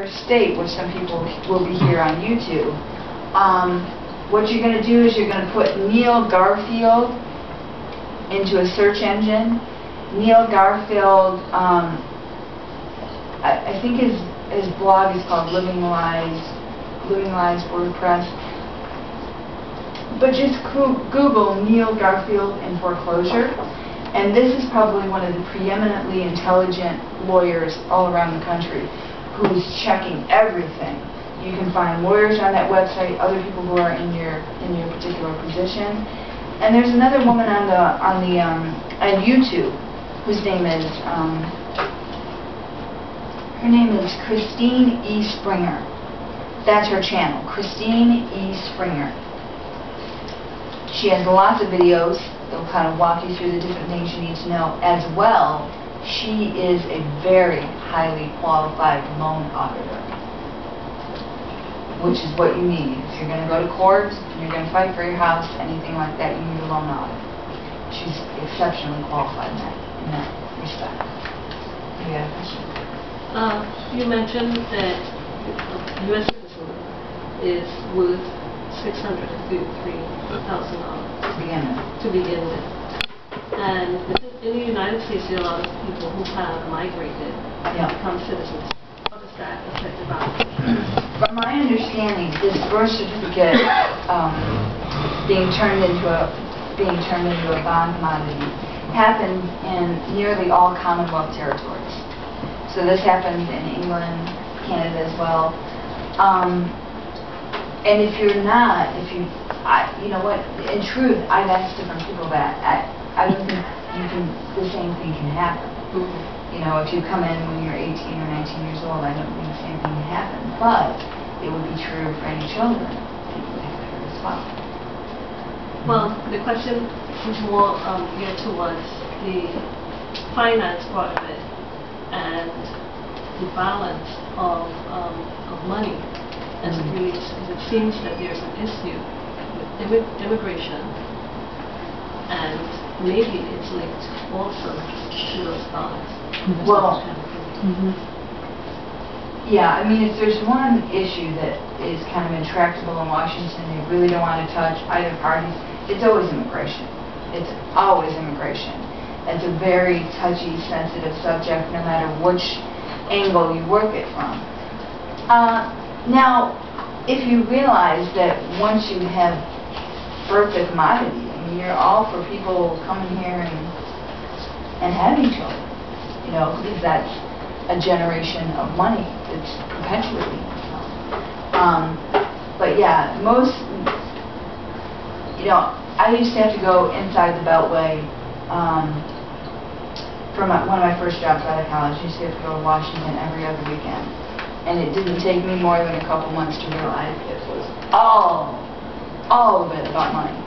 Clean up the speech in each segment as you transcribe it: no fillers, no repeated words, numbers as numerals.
state, which some people will be here on YouTube, what you're going to do is you're going to put Neil Garfield into a search engine. Neil Garfield, I think his blog is called Living Lives WordPress. But just Google Neil Garfield in foreclosure, and this is probably one of the preeminently intelligent lawyers all around the country who's checking everything. You can find lawyers on that website, other people who are in your particular position. And there's another woman on YouTube whose name is her name is Christine E. Springer. That's her channel, Christine E. Springer. She has lots of videos that will kind of walk you through the different things you need to know. As well, she is a very highly qualified loan auditor, which is what you need. If you're going to go to court, and you're going to fight for your house, anything like that, you need a loan audit. She's exceptionally qualified in that respect. You got a question? You mentioned that U.S. citizen is worth $633,000 to begin with. And in the United States, there are a lot of people who have migrated and become citizens. How does that affect the value? From my understanding, this birth certificate being turned into a bond commodity happened in nearly all Commonwealth territories. So this happened in England, Canada as well. And if you're not, you know what, in truth, I've asked different people that. I don't think the same thing can happen. You know, if you come in when you're 18 or 19 years old, I don't think the same thing can happen. But it would be true for any children. People would have it as well. Well, the question was more geared towards the finance part of it and the balance of money as it relates, because it seems that there's an issue with immigration, and maybe it's linked also to those dollars. Well, yeah, I mean, if there's one issue that is kind of intractable in Washington, they really don't want to touch either party, it's always immigration. It's always immigration. It's a very touchy, sensitive subject, no matter which angle you work it from. Now, if you realize that once you have birthed a commodity, I mean, you're all for people coming here and having children, you know, because that's a generation of money that's perpetuating. But yeah, most, you know, I used to have to go inside the Beltway for one of my first jobs out of college. I used to have to go to Washington every other weekend. And it didn't take me more than a couple months to realize it was all of it about money.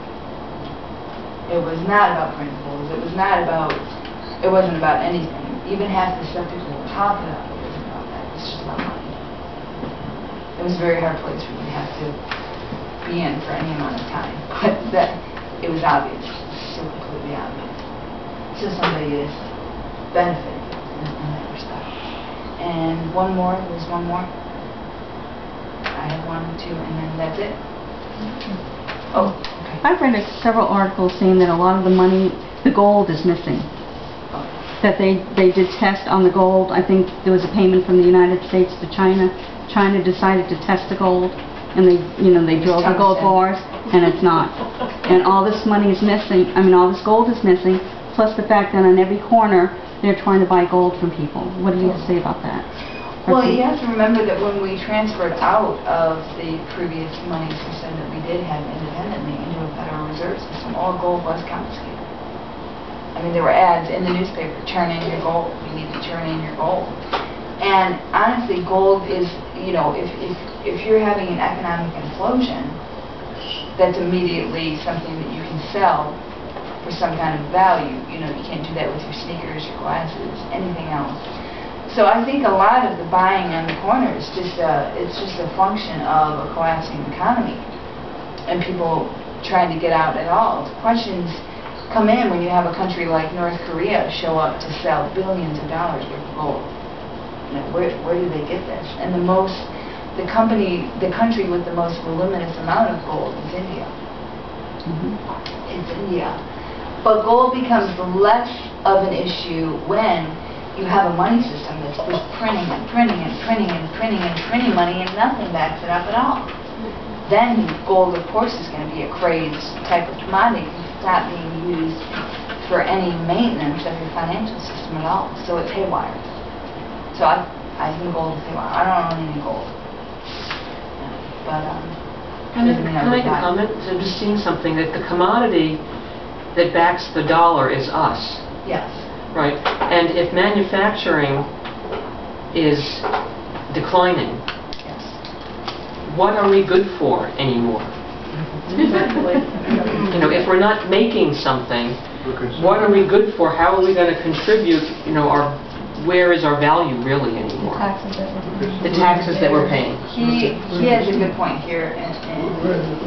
It was not about principles. It wasn't about anything. Even half the stuff people were talking about, it wasn't about that. It's just about money. It was a very hard place for me to have to be in for any amount of time. But that, it was obvious. So completely obvious. So somebody is benefiting in that respect. And one more, there's one more. I have 1, 2, and then that's it. Oh, okay. I've read several articles saying that a lot of the money, the gold is missing. That they did test on the gold. I think there was a payment from the United States to China. China decided to test the gold, and they drilled the gold bars, and it's not. And all this money is missing. I mean, all this gold is missing. Plus the fact that on every corner they're trying to buy gold from people. What do you have to say about that? Well, you have to remember that when we transferred out of the previous money system that we did have independently into a Federal Reserve system, all gold was confiscated. I mean, there were ads in the newspaper, turn in your gold, you need to turn in your gold. And honestly, gold is, you know, if you're having an economic implosion, that's immediately something that you can sell for some kind of value. You know, you can't do that with your sneakers, your glasses, anything else. So I think a lot of the buying on the corner is just it's just a function of a collapsing economy and people trying to get out at all. Questions come in when you have a country like North Korea show up to sell billions of dollars worth of gold. where do they get this? And the country with the most voluminous amount of gold is India. It's India. But gold becomes less of an issue when you have a money system that's just printing and printing and printing and printing and printing money and nothing backs it up at all. Then gold, of course, is going to be a crazed type of commodity because it's not being used for any maintenance of your financial system at all. So it's haywire. So I think gold is haywire. I don't own any gold. But, Can I make a comment? I'm just seeing something that the commodity that backs the dollar is us. yes. Right. And if manufacturing is declining, Yes. what are we good for anymore? You know, if we're not making something, what are we good for? How are we going to contribute? You know, where is our value really anymore? The taxes that we're paying. He has a good point here, and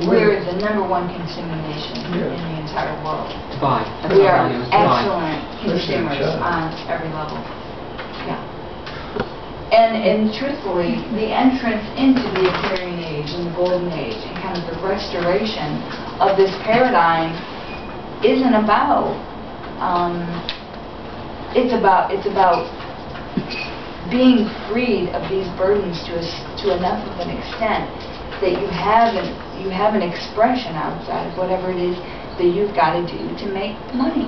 we're the #1 consuming nation in the entire world. To buy. That's We our are value, is to buy. excellent consumers on every level. Yeah. And truthfully, the entrance into the Aquarian Age and the Golden Age and kind of the restoration of this paradigm isn't about. It's about being freed of these burdens to enough of an extent that you have an expression outside of whatever it is that you've got to do to make money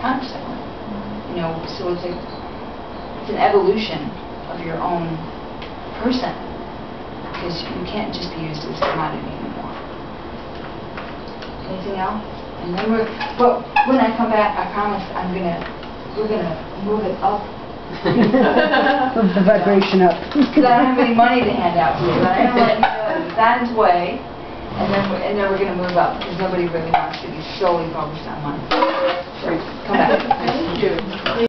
constantly. You know, so it's an evolution of your own person, because you can't just be used as a commodity anymore. Anything else? And then but when I come back, I promise we're gonna move it up. Move the vibration up. Because I don't have any money to hand out to you, but I'm gonna let you know it's on its way, and then we're gonna move up because nobody really wants to be solely focused on money. Come back. Thank you.